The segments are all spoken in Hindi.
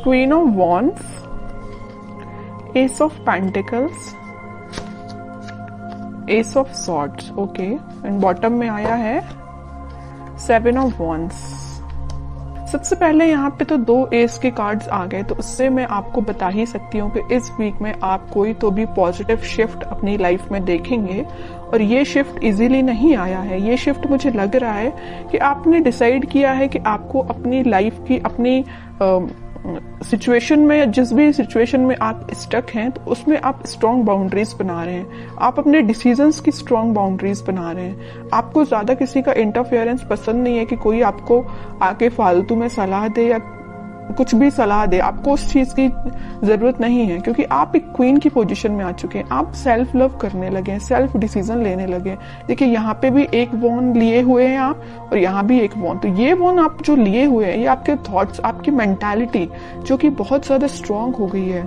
Queen of wands, S of pentacles, S of swords, okay, and bottom में आया है 7 ऑफ वॉन्ड्स। सबसे पहले यहाँ पे तो 2 एस के कार्ड्स आ गए, तो उससे मैं आपको बता ही सकती हूँ कि इस वीक में आप कोई तो भी पॉजिटिव शिफ्ट अपनी लाइफ में देखेंगे। और ये शिफ्ट इजीली नहीं आया है, ये शिफ्ट मुझे लग रहा है कि आपने डिसाइड किया है कि आपको अपनी लाइफ की, अपनी सिचुएशन में, जिस भी सिचुएशन में आप स्टक हैं, तो उसमें आप स्ट्रॉन्ग बाउंड्रीज बना रहे हैं, आप अपने डिसीजंस की स्ट्रॉन्ग बाउंड्रीज बना रहे हैं। आपको ज्यादा किसी का इंटरफेरेंस पसंद नहीं है कि कोई आपको आके फालतू में सलाह दे या कुछ भी सलाह दे, आपको उस चीज की जरूरत नहीं है, क्योंकि आप एक क्वीन की पोजीशन में आ चुके हैं। आप सेल्फ लव करने लगे हैं, सेल्फ डिसीजन लेने लगे हैं। देखिए यहाँ पे भी एक वॉन लिए हुए हैं आप, और यहाँ भी एक वॉन। तो ये वॉन आप जो लिए हुए हैं, ये आपके थॉट्स, आपकी मेंटालिटी जो कि बहुत ज्यादा स्ट्रांग हो गई है,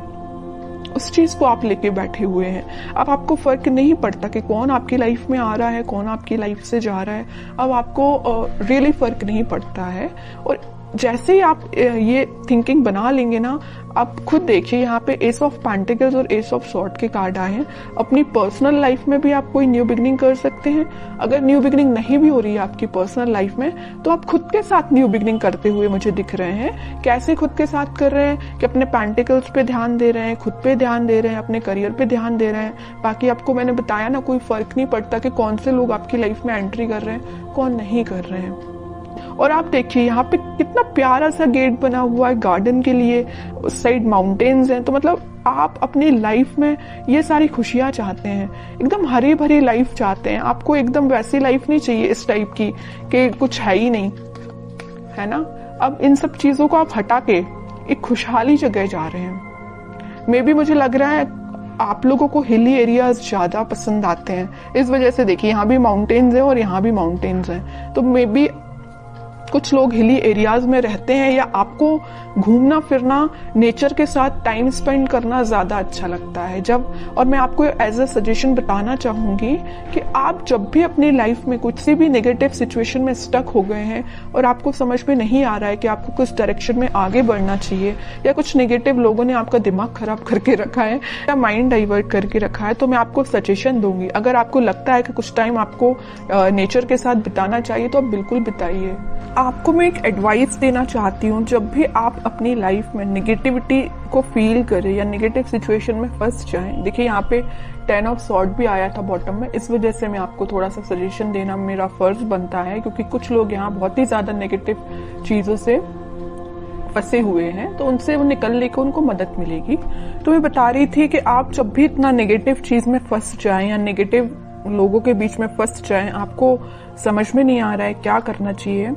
उस चीज को आप लेके बैठे हुए हैं। अब आपको फर्क नहीं पड़ता कि कौन आपकी लाइफ में आ रहा है, कौन आपकी लाइफ से जा रहा है। अब आपको रियली फर्क नहीं पड़ता है। और जैसे ही आप ये थिंकिंग बना लेंगे ना, आप खुद देखिए यहाँ पे एस ऑफ पेंटिकल्स और एस ऑफ सॉर्ड के कार्ड आए हैं। अपनी पर्सनल लाइफ में भी आप कोई न्यू बिगनिंग कर सकते हैं। अगर न्यू बिगनिंग नहीं भी हो रही है आपकी पर्सनल लाइफ में, तो आप खुद के साथ न्यू बिगनिंग करते हुए मुझे दिख रहे हैं। कैसे खुद के साथ कर रहे हैं कि अपने पेंटिकल्स पे ध्यान दे रहे हैं, खुद पे ध्यान दे रहे हैं, अपने करियर पे ध्यान दे रहे हैं। बाकी आपको मैंने बताया ना, कोई फर्क नहीं पड़ता कि कौन से लोग आपकी लाइफ में एंट्री कर रहे हैं, कौन नहीं कर रहे हैं। और आप देखिए यहाँ पे कितना प्यारा सा गेट बना हुआ है गार्डन के लिए, उस साइड माउंटेन्स हैं। तो मतलब आप अपनी लाइफ में ये सारी खुशियां चाहते हैं, एकदम हरी भरी लाइफ चाहते हैं। आपको एकदम वैसी लाइफ नहीं चाहिए इस टाइप की कि कुछ है ही नहीं, है ना। अब इन सब चीजों को आप हटा के एक खुशहाली जगह जा रहे हैं। मे बी मुझे लग रहा है आप लोगों को हिली एरियाज ज्यादा पसंद आते हैं, इस वजह से देखिए यहाँ भी माउंटेन्स हैं और यहाँ भी माउंटेन्स हैं। तो मे बी कुछ लोग हिली एरियाज में रहते हैं, या आपको घूमना फिरना, नेचर के साथ टाइम स्पेंड करना ज्यादा अच्छा लगता है। और मैं आपको एज अ सजेशन बताना चाहूंगी कि आप जब भी अपनी लाइफ में कुछ सी भी नेगेटिव सिचुएशन में स्टक हो गए हैं और आपको समझ में नहीं आ रहा है कि आपको कुछ डायरेक्शन में आगे बढ़ना चाहिए, या कुछ नेगेटिव लोगों ने आपका दिमाग खराब करके रखा है या माइंड डाइवर्ट करके रखा है, तो मैं आपको सजेशन दूंगी। अगर आपको लगता है कि कुछ टाइम आपको नेचर के साथ बिताना चाहिए, तो आप बिल्कुल बिताइए। आपको मैं एक एडवाइस देना चाहती हूँ, जब भी आप अपनी लाइफ में नेगेटिविटी को फील करें या नेगेटिव सिचुएशन में फंस जाएं, देखिए यहाँ पे 10 ऑफ सॉर्ड भी आया था बॉटम में, इस वजह से मैं आपको थोड़ा सा सजेशन देना मेरा फर्ज बनता है, क्योंकि कुछ लोग यहाँ बहुत ही ज्यादा नेगेटिव चीजों से फंसे हुए हैं, तो उनसे वो निकलने को उनको मदद मिलेगी। तो मैं बता रही थी कि आप जब भी इतना नेगेटिव चीज में फंस जाएं या नेगेटिव लोगों के बीच में फंस जाएं, आपको समझ में नहीं आ रहा है क्या करना चाहिए,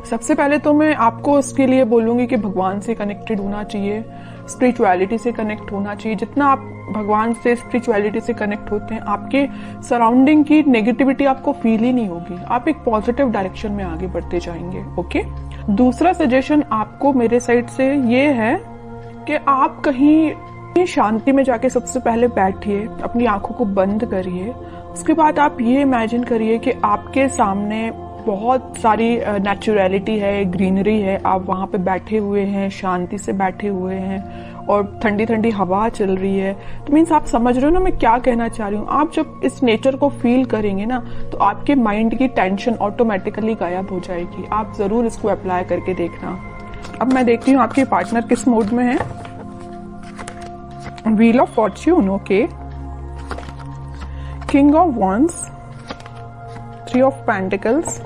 सबसे पहले तो मैं आपको इसके लिए बोलूंगी कि भगवान से कनेक्टेड होना चाहिए, स्पिरिचुअलिटी से कनेक्ट होना चाहिए। जितना आप भगवान से, स्पिरिचुअलिटी से कनेक्ट होते हैं, आपके सराउंडिंग की नेगेटिविटी आपको फील ही नहीं होगी, आप एक पॉजिटिव डायरेक्शन में आगे बढ़ते जाएंगे। ओके। दूसरा सजेशन आपको मेरे साइड से ये है कि आप कहीं शांति में जाके सबसे पहले बैठिए, अपनी आंखों को बंद करिए। उसके बाद आप ये इमेजिन करिए कि आपके सामने बहुत सारी नेचुरलिटी है, ग्रीनरी है, आप वहां पे बैठे हुए हैं, शांति से बैठे हुए हैं, और ठंडी ठंडी हवा चल रही है। तो मीन्स आप समझ रहे हो ना मैं क्या कहना चाह रही हूँ। आप जब इस नेचर को फील करेंगे ना, तो आपके माइंड की टेंशन ऑटोमेटिकली गायब हो जाएगी। आप जरूर इसको अप्लाई करके देखना। अब मैं देखती हूँ आपके पार्टनर किस मूड में है। Wheel of Fortune, okay, king of wands, 3 of pentacles.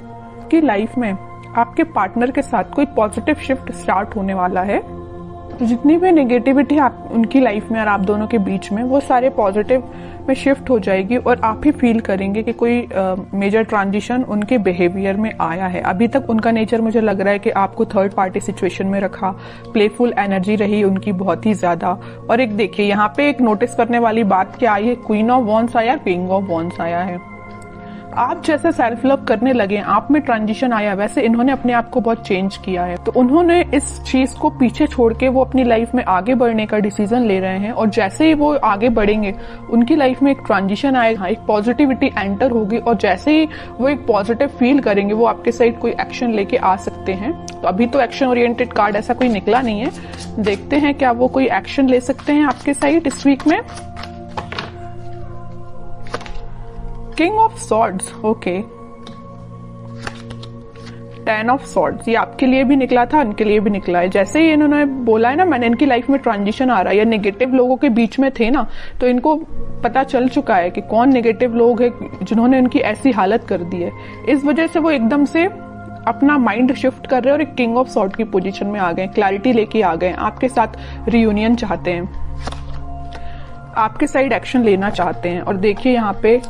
की लाइफ में आपके पार्टनर के साथ कोई पॉजिटिव शिफ्ट स्टार्ट होने वाला है। तो जितनी भी नेगेटिविटी आप उनकी लाइफ में और आप दोनों के बीच में, वो सारे पॉजिटिव में शिफ्ट हो जाएगी, और आप ही फील करेंगे कि कोई मेजर ट्रांजिशन उनके बिहेवियर में आया है। अभी तक उनका नेचर मुझे लग रहा है कि आपको थर्ड पार्टी सिचुएशन में रखा, प्लेफुल एनर्जी रही उनकी बहुत ही ज्यादा। और एक देखिए यहाँ पे एक नोटिस करने वाली बात क्या आई है, क्वीन ऑफ वॉन्ड्स आया, किंग ऑफ वॉन्ड्स आया है। आप जैसे सेल्फ लव करने लगे, आप में ट्रांजिशन आया, वैसे इन्होंने अपने आप को बहुत चेंज किया है। तो उन्होंने इस चीज को पीछे छोड़ के वो अपनी लाइफ में आगे बढ़ने का डिसीजन ले रहे हैं, और जैसे ही वो आगे बढ़ेंगे उनकी लाइफ में एक ट्रांजिशन आएगा, एक पॉजिटिविटी एंटर होगी, और जैसे ही वो एक पॉजिटिव फील करेंगे वो आपके साइड कोई एक्शन लेके आ सकते हैं। तो अभी तो एक्शन ओरिएंटेड कार्ड ऐसा कोई निकला नहीं है, देखते हैं क्या वो कोई एक्शन ले सकते हैं आपके साइड इस वीक में। King of swords, okay, 10 of swords, ये आपके लिए भी निकला था, इनके लिए भी निकला है। जैसे ही इन्होंने बोला है ना, मैंने इनकी लाइफ में ट्रांजिशन आ रहा है, या नेगेटिव लोगों के बीच में थे ना, तो इनको पता चल चुका है कि कौन नेगेटिव लोग हैं जिन्होंने इनकी ऐसी हालत कर दी है। इस वजह से वो एकदम से अपना माइंड शिफ्ट कर रहे हैं और एक किंग ऑफ सॉर्ड की पोजीशन में आ गए, क्लैरिटी लेके आ गए, आपके साथ रियूनियन चाहते हैं, आपके साइड एक्शन लेना चाहते हैं। और देखिए यहाँ पे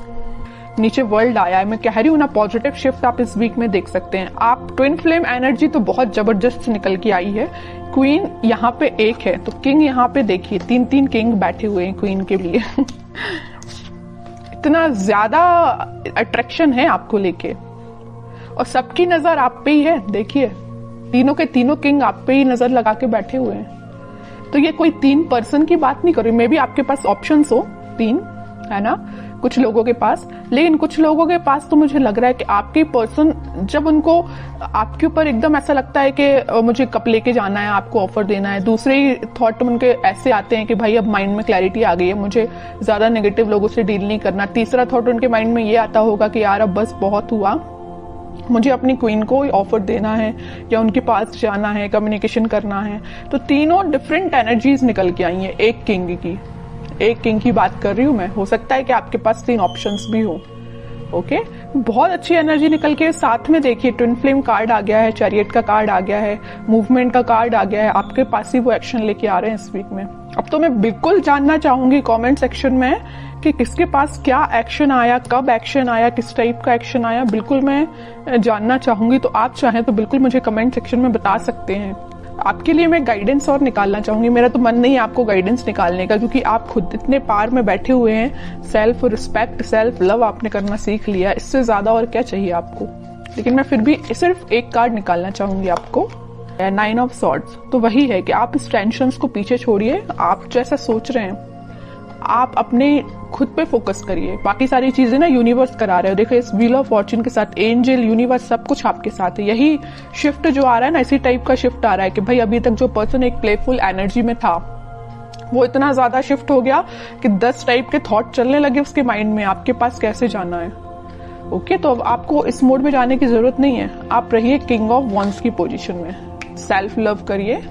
नीचे वर्ल्ड आया है, मैं कह रही हूँ ना, पॉजिटिव शिफ्ट आप इस वीक में देख सकते हैं। आप ट्विन फ्लेम एनर्जी तो बहुत जबरदस्त निकल के आई है। क्वीन यहाँ पे एक है, तो किंग यहाँ पे देखिए 3-3 किंग बैठे हुए हैं क्वीन के लिए इतना ज्यादा अट्रैक्शन है आपको लेके, और सबकी नजर आप पे ही है। देखिए तीनों के तीनों किंग आप पे ही नजर लगा के बैठे हुए हैं। तो ये कोई 3 पर्सन की बात नहीं कर रही, मे बी आपके पास ऑप्शंस हो 3, है ना, कुछ लोगों के पास, लेकिन कुछ लोगों के पास तो मुझे लग रहा है कि आपके पर्सन जब उनको आपके ऊपर एकदम ऐसा लगता है कि मुझे कप लेके जाना है, आपको ऑफर देना है, दूसरे ही थॉट उनके ऐसे आते हैं कि भाई अब माइंड में क्लैरिटी आ गई है, मुझे ज्यादा नेगेटिव लोगों से डील नहीं करना। तीसरा थॉट उनके माइंड में ये आता होगा कि यार अब बस बहुत हुआ, मुझे अपनी क्वीन को ऑफर देना है या उनके पास जाना है, कम्युनिकेशन करना है। तो तीनों डिफरेंट एनर्जीज निकल के आई हैं एक किंग की बात कर रही हूं मैं। हो सकता है कि आपके पास 3 ऑप्शंस भी हो। ओके, बहुत अच्छी एनर्जी निकल के साथ में देखिए ट्विन फ्लेम कार्ड आ गया है, चैरियट का कार्ड आ गया है, मूवमेंट का कार्ड आ गया है, आपके पास ही वो एक्शन लेके आ रहे हैं इस वीक में। अब तो मैं बिल्कुल जानना चाहूंगी कमेंट सेक्शन में कि किसके पास क्या एक्शन आया, कब एक्शन आया, किस टाइप का एक्शन आया, बिल्कुल मैं जानना चाहूंगी। तो आप चाहें तो बिल्कुल मुझे कमेंट सेक्शन में बता सकते हैं। आपके लिए मैं गाइडेंस और निकालना चाहूंगी, मेरा तो मन नहीं है आपको गाइडेंस निकालने का, क्योंकि आप खुद इतने पार में बैठे हुए हैं। सेल्फ रिस्पेक्ट, सेल्फ लव आपने करना सीख लिया, इससे ज्यादा और क्या चाहिए आपको। लेकिन मैं फिर भी सिर्फ एक कार्ड निकालना चाहूंगी आपको, 9 ऑफ सॉर्ड्स। तो वही है कि आप इस टेंशन को पीछे छोड़िए, आप जैसा सोच रहे हैं आप अपने खुद पे फोकस करिए, बाकी सारी चीजें ना यूनिवर्स करा रहे हो। देखो इस व्हील ऑफ फॉर्च्यून के साथ एंजल, यूनिवर्स सब कुछ आपके साथ है। यही शिफ्ट जो आ रहा है ना, इसी टाइप का शिफ्ट आ रहा है कि भाई अभी तक जो पर्सन एक प्लेफुल एनर्जी में था वो इतना ज्यादा शिफ्ट हो गया कि 10 टाइप के थॉट चलने लगे उसके माइंड में, आपके पास कैसे जाना है। ओके, तो अब आपको इस मोड में जाने की जरूरत नहीं है, आप रहिए किंग ऑफ वॉन्ड्स की पोजीशन में, सेल्फ लव करिए,